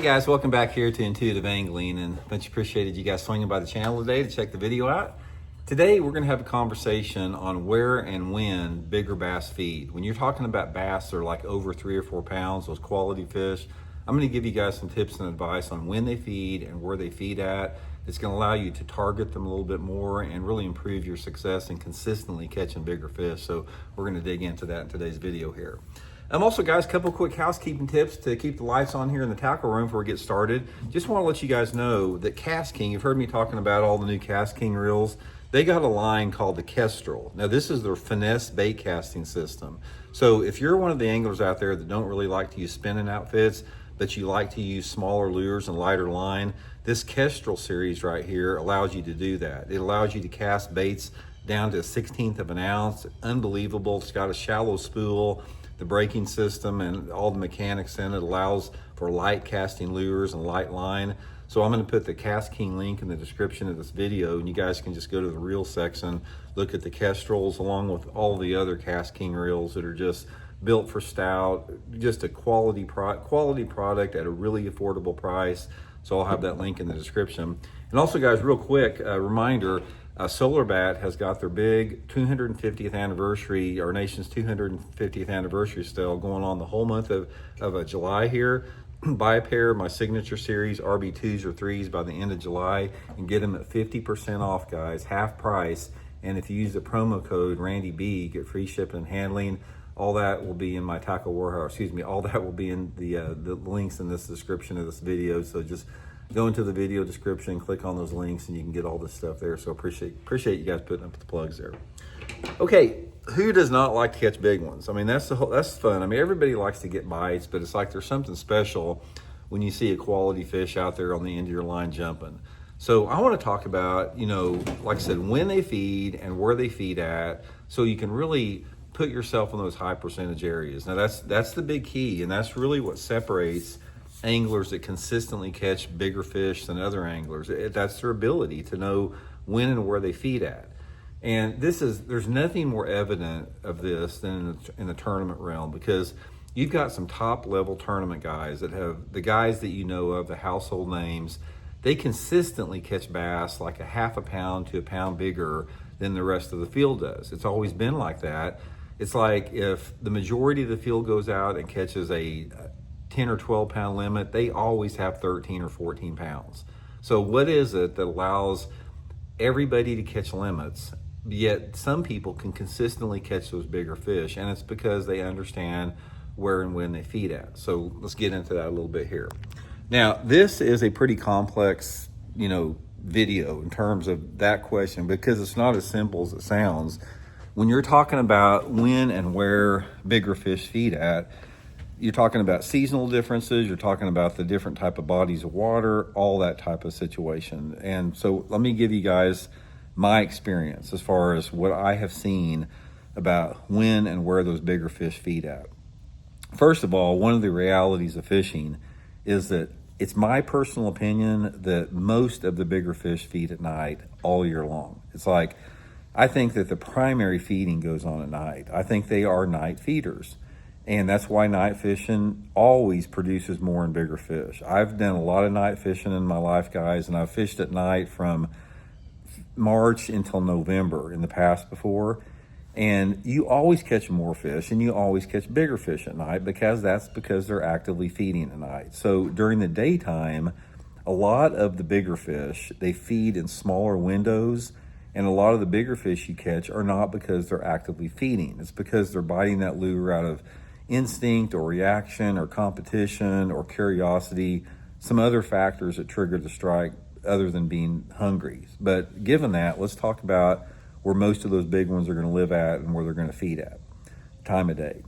Hey guys, welcome back here to Intuitive Angling, and much appreciated you guys swinging by the channel today to check the video out. Today we're going to have a conversation on where and when bigger bass feed. When you're talking about bass that are like over 3 or 4 pounds, those quality fish, I'm going to give you guys some tips and advice on when they feed and where they feed at. It's going to allow you to target them a little bit more and really improve your success in consistently catching bigger fish. So we're going to dig into that in today's video here. Also, guys, a couple quick housekeeping tips to keep the lights on here in the tackle room before we get started. Just want to let you guys know that Cast King, you've heard me talking about all the new Cast King reels. They got a line called the Kestrel. Now, this is their Finesse bait casting system. So if you're one of the anglers out there that don't really like to use spinning outfits, but you like to use smaller lures and lighter line, this Kestrel series right here allows you to do that. It allows you to cast baits down to a 1/16 of an ounce. Unbelievable. It's got a shallow spool. The braking system and all the mechanics in it allows for light casting lures and light line. So I'm going to put the Cast King link in the description of this video, and you guys can just go to the reel section, look at the Kestrels along with all the other Cast King reels that are just built for stout, just a quality product at a really affordable price. So I'll have that link in the description. And also, guys, real quick, reminder, Solar Bat has got their big 250th anniversary, our nation's 250th anniversary sale going on the whole month of July here. Buy a pair of my signature series RB2s or 3s by the end of July and get them at 50% off, guys, half price. And if you use the promo code RandyB, you get free shipping and handling. All that will be in my tackle warehouse, all that will be in the links in this description of this video. So just go into the video description, click on those links, and you can get all this stuff there. So appreciate you guys putting up the plugs there. Okay, who does not like to catch big ones? I mean, that's fun. I mean, everybody likes to get bites, but it's like there's something special when you see a quality fish out there on the end of your line jumping. So I want to talk about, like I said, when they feed and where they feed at, so you can really put yourself in those high percentage areas. Now that's the big key, and that's really what separates anglers that consistently catch bigger fish than other anglers. That's their ability to know when and where they feed at. And there's nothing more evident of this than in the tournament realm, because you've got some top level tournament guys that have the guys that you know of, the household names. They consistently catch bass like a half a pound to a pound bigger than the rest of the field does. It's always been like that. It's like if the majority of the field goes out and catches a 10 or 12 pound limit, they always have 13 or 14 pounds. So what is it that allows everybody to catch limits, yet some people can consistently catch those bigger fish? And it's because they understand where and when they feed at. So let's get into that a little bit here. Now, this is a pretty complex, video in terms of that question, because it's not as simple as it sounds. When you're talking about when and where bigger fish feed at, you're talking about seasonal differences, you're talking about the different type of bodies of water, all that type of situation. And so let me give you guys my experience as far as what I have seen about when and where those bigger fish feed at. First of all, one of the realities of fishing is that it's my personal opinion that most of the bigger fish feed at night all year long. It's like, I think that the primary feeding goes on at night. I think they are night feeders. And that's why night fishing always produces more and bigger fish. I've done a lot of night fishing in my life, guys, and I've fished at night from March until November in the past before. And you always catch more fish and you always catch bigger fish at night, because they're actively feeding at night. So during the daytime, a lot of the bigger fish, they feed in smaller windows. And a lot of the bigger fish you catch are not because they're actively feeding. It's because they're biting that lure out of instinct or reaction or competition or curiosity, some other factors that trigger the strike other than being hungry. But given that, let's talk about where most of those big ones are going to live at and where they're going to feed at, time of day.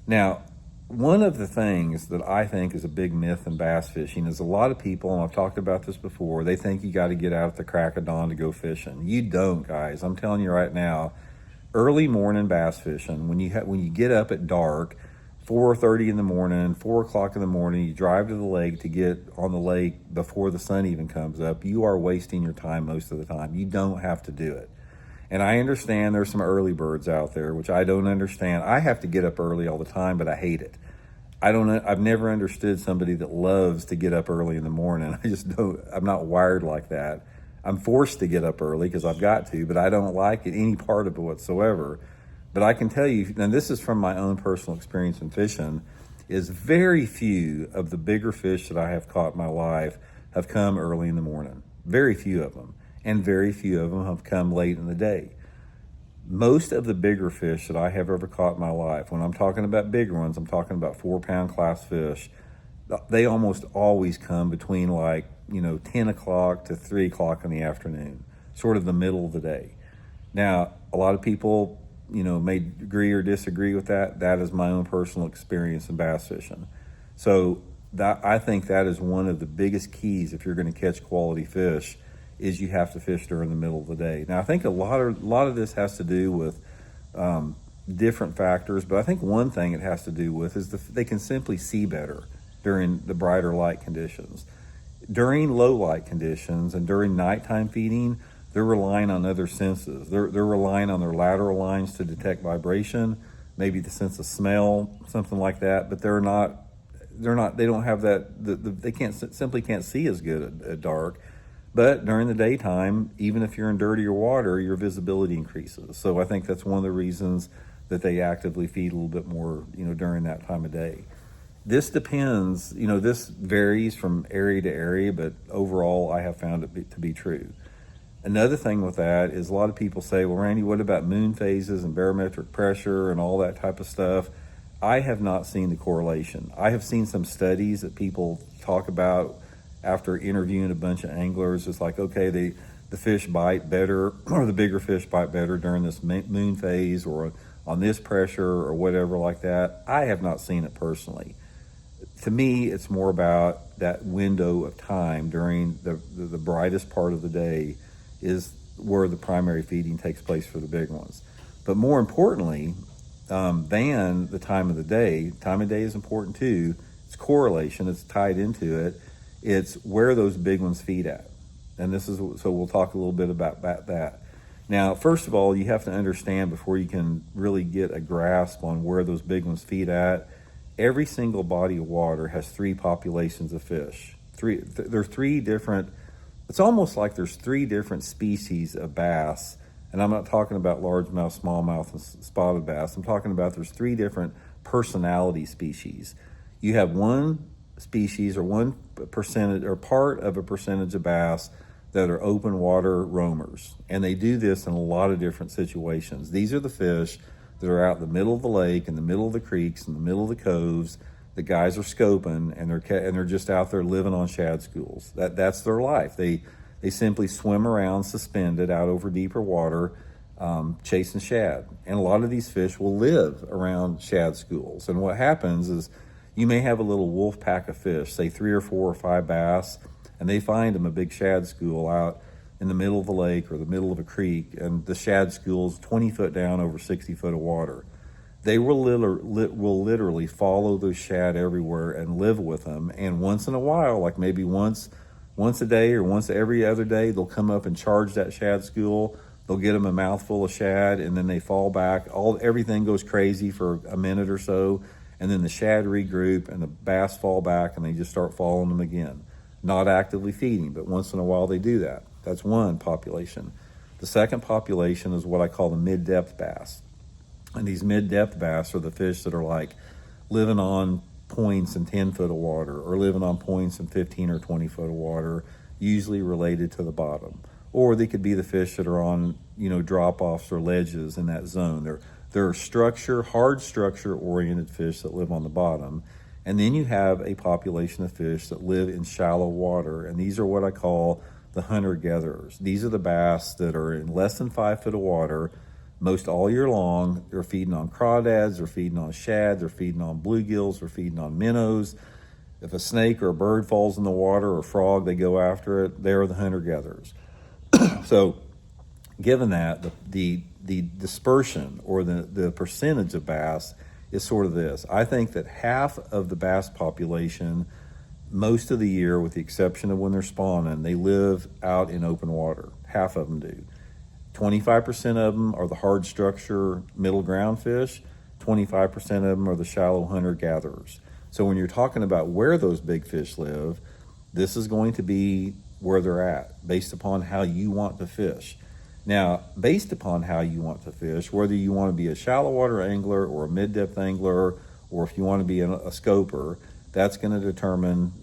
Now, one of the things that I think is a big myth in bass fishing is a lot of people, and I've talked about this before, they think you got to get out at the crack of dawn to go fishing. You don't, guys. I'm telling you right now, early morning bass fishing, when you get up at dark, 4:30 in the morning, 4 o'clock in the morning, you drive to the lake to get on the lake before the sun even comes up, you are wasting your time most of the time. You don't have to do it. And I understand there's some early birds out there, which I don't understand. I have to get up early all the time, but I hate it. I don't know. I've never understood somebody that loves to get up early in the morning. I just don't, I'm not wired like that. I'm forced to get up early because I've got to, but I don't like it, any part of it whatsoever. But I can tell you, and this is from my own personal experience in fishing, is very few of the bigger fish that I have caught in my life have come early in the morning. Very few of them. And very few of them have come late in the day. Most of the bigger fish that I have ever caught in my life, when I'm talking about bigger ones, I'm talking about 4-pound class fish, they almost always come between 10 o'clock to 3 o'clock in the afternoon, sort of the middle of the day. Now, a lot of people, may agree or disagree with that. That is my own personal experience in bass fishing. So I think that is one of the biggest keys if you're going to catch quality fish, is you have to fish during the middle of the day. Now, I think a lot of this has to do with different factors, but I think one thing it has to do with is they can simply see better during the brighter light conditions. During low light conditions and during nighttime feeding, they're relying on other senses. They're relying on their lateral lines to detect vibration, maybe the sense of smell, something like that. But they don't have that. They simply can't see as good at dark. But during the daytime, even if you're in dirtier water, your visibility increases. So I think that's one of the reasons that they actively feed a little bit more, during that time of day. This depends, this varies from area to area, but overall I have found it to be true. Another thing with that is a lot of people say, well, Randy, what about moon phases and barometric pressure and all that type of stuff? I have not seen the correlation. I have seen some studies that people talk about after interviewing a bunch of anglers. It's like, okay, the fish bite better, or the bigger fish bite better during this moon phase or on this pressure or whatever like that. I have not seen it personally. To me, it's more about that window of time during the brightest part of the day is where the primary feeding takes place for the big ones. But more importantly, than the time of day is important too. It's correlation, it's tied into it. It's where those big ones feed at. And so we'll talk a little bit about that. Now, first of all, you have to understand before you can really get a grasp on where those big ones feed at, every single body of water has 3 populations of fish. There are 3 different, it's almost like there's 3 different species of bass. And I'm not talking about largemouth, smallmouth, and spotted bass. I'm talking about there's 3 different personality species. You have one species or 1% or part of a percentage of bass that are open water roamers. And they do this in a lot of different situations. These are the fish that are out in the middle of the lake, in the middle of the creeks, in the middle of the coves. The guys are scoping and they're just out there living on shad schools. That's their life. They simply swim around suspended out over deeper water, chasing shad. And a lot of these fish will live around shad schools. And what happens is you may have a little wolf pack of fish, say 3 or 4 or 5 bass, and they find them a big shad school out in the middle of the lake or the middle of a creek, and the shad school's 20 foot down over 60 foot of water. They will literally follow those shad everywhere and live with them. And once in a while, like maybe once a day or once every other day, they'll come up and charge that shad school. They'll get them a mouthful of shad, and then they fall back. Everything goes crazy for a minute or so, and then the shad regroup and the bass fall back and they just start following them again. Not actively feeding, but once in a while they do that. That's one population. The second population is what I call the mid-depth bass. And these mid-depth bass are the fish that are like living on points in 10 foot of water or living on points in 15 or 20 foot of water, usually related to the bottom. Or they could be the fish that are on, drop-offs or ledges in that zone. They're hard structure-oriented fish that live on the bottom. And then you have a population of fish that live in shallow water, and these are what I call the hunter-gatherers. These are the bass that are in less than 5 foot of water most all year long. They're feeding on crawdads, they're feeding on shad, they're feeding on bluegills, they're feeding on minnows. If a snake or a bird falls in the water or a frog, they go after it. They're the hunter-gatherers. So given that, the dispersion or the percentage of bass is sort of this. I think that half of the bass population, most of the year, with the exception of when they're spawning, they live out in open water. Half of them do. 25% of them are the hard structure middle ground fish. 25% of them are the shallow hunter-gatherers. So when you're talking about where those big fish live, this is going to be where they're at based upon how you want to fish. Now, based upon how you want to fish, whether you want to be a shallow water angler or a mid-depth angler, or if you want to be a scoper, that's going to determine,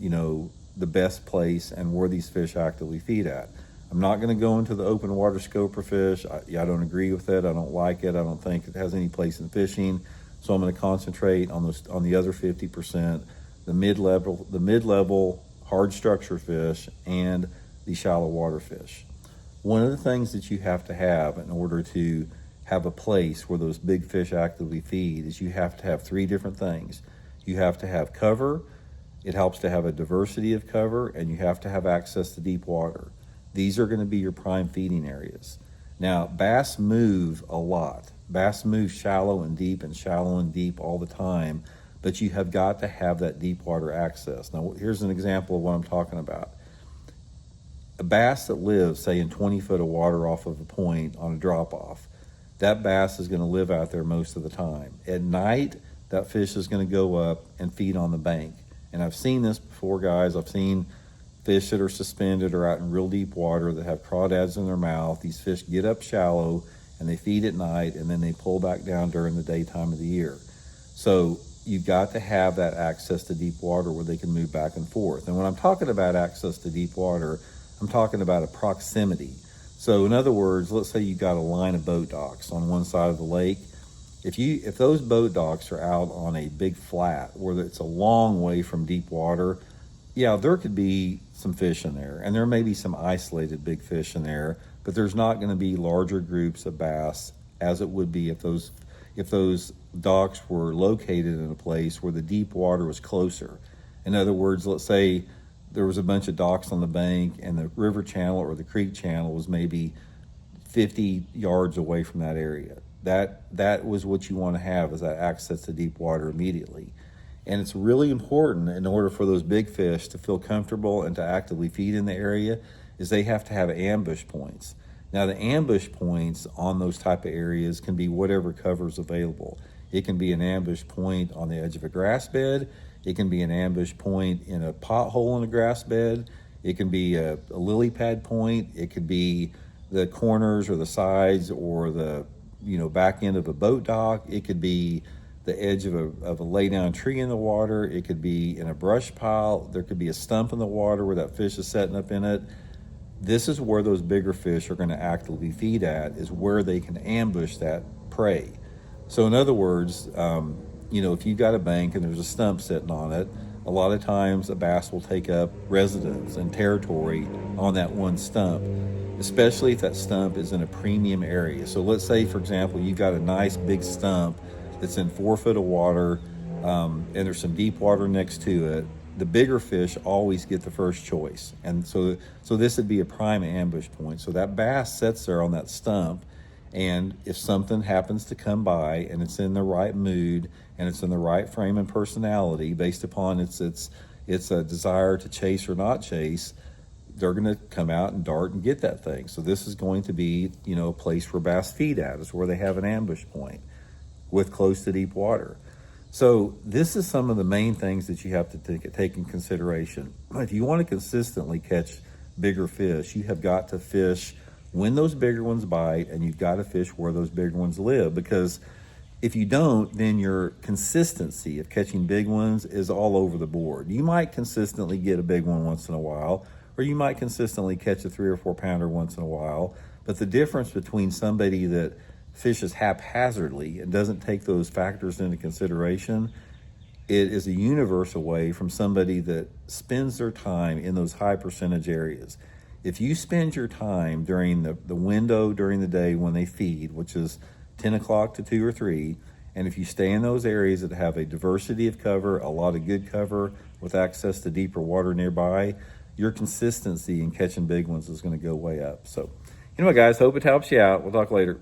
the best place and where these fish actively feed at. I'm not going to go into the open water scoper fish. I don't agree with it. I don't like it. I don't think it has any place in fishing. So I'm going to concentrate on the other 50%, the mid-level hard structure fish and the shallow water fish. One of the things that you have to have in order to have a place where those big fish actively feed is you have to have three different things. You have to have cover. It helps to have a diversity of cover, and you have to have access to deep water. These are going to be your prime feeding areas. Now, bass move a lot. Bass move shallow and deep all the time, but you have got to have that deep water access. Now, here's an example of what I'm talking about. A bass that lives, say, in 20 foot of water off of a point on a drop-off, that bass is going to live out there most of the time. At night, that fish is going to go up and feed on the bank. And I've seen this before, guys. I've seen fish that are suspended or out in real deep water that have crawdads in their mouth. These fish get up shallow and they feed at night, and then they pull back down during the daytime of the year. So you've got to have that access to deep water where they can move back and forth. And when I'm talking about access to deep water, I'm talking about a proximity. So in other words, let's say you got a line of boat docks on one side of the lake. If those boat docks are out on a big flat where it's a long way from deep water, yeah, there could be some fish in there, and there may be some isolated big fish in there, but there's not going to be larger groups of bass as it would be if those docks were located in a place where the deep water was closer. In other words, let's say there was a bunch of docks on the bank and the river channel or the creek channel was maybe 50 yards away from that area. That was what you want to have, is that access to deep water immediately. And it's really important in order for those big fish to feel comfortable and to actively feed in the area is they have to have ambush points. Now, the ambush points on those type of areas can be whatever cover is available. It can be an ambush point on the edge of a grass bed. It can be an ambush point in a pothole in a grass bed. It can be a lily pad point. It could be the corners or the sides or the back end of a boat dock. It could be the edge of a lay down tree in the water. It could be in a brush pile. There could be a stump in the water where that fish is setting up in it. This is where those bigger fish are going to actively feed at, is where they can ambush that prey. So in other words, if you've got a bank and there's a stump sitting on it, a lot of times a bass will take up residence and territory on that one stump, especially if that stump is in a premium area. So let's say, for example, you've got a nice big stump that's in 4 foot of water, and there's some deep water next to it. The bigger fish always get the first choice. And so this would be a prime ambush point. So that bass sits there on that stump, and if something happens to come by and it's in the right mood and it's in the right frame and personality based upon its a desire to chase or not chase, they're going to come out and dart and get that thing. So this is going to be, a place where bass feed at, is where they have an ambush point with close to deep water. So this is some of the main things that you have to take in consideration. If you want to consistently catch bigger fish, you have got to fish when those bigger ones bite, and you've got to fish where those bigger ones live, because if you don't, then your consistency of catching big ones is all over the board. You might consistently get a big one once in a while, or you might consistently catch a 3 or 4 pounder once in a while, but the difference between somebody that fishes haphazardly and doesn't take those factors into consideration, it is a universe away from somebody that spends their time in those high percentage areas. If you spend your time during the window during the day when they feed, which is 10 o'clock to 2 or 3, and if you stay in those areas that have a diversity of cover, a lot of good cover with access to deeper water nearby, your consistency in catching big ones is going to go way up. So, guys, hope it helps you out. We'll talk later.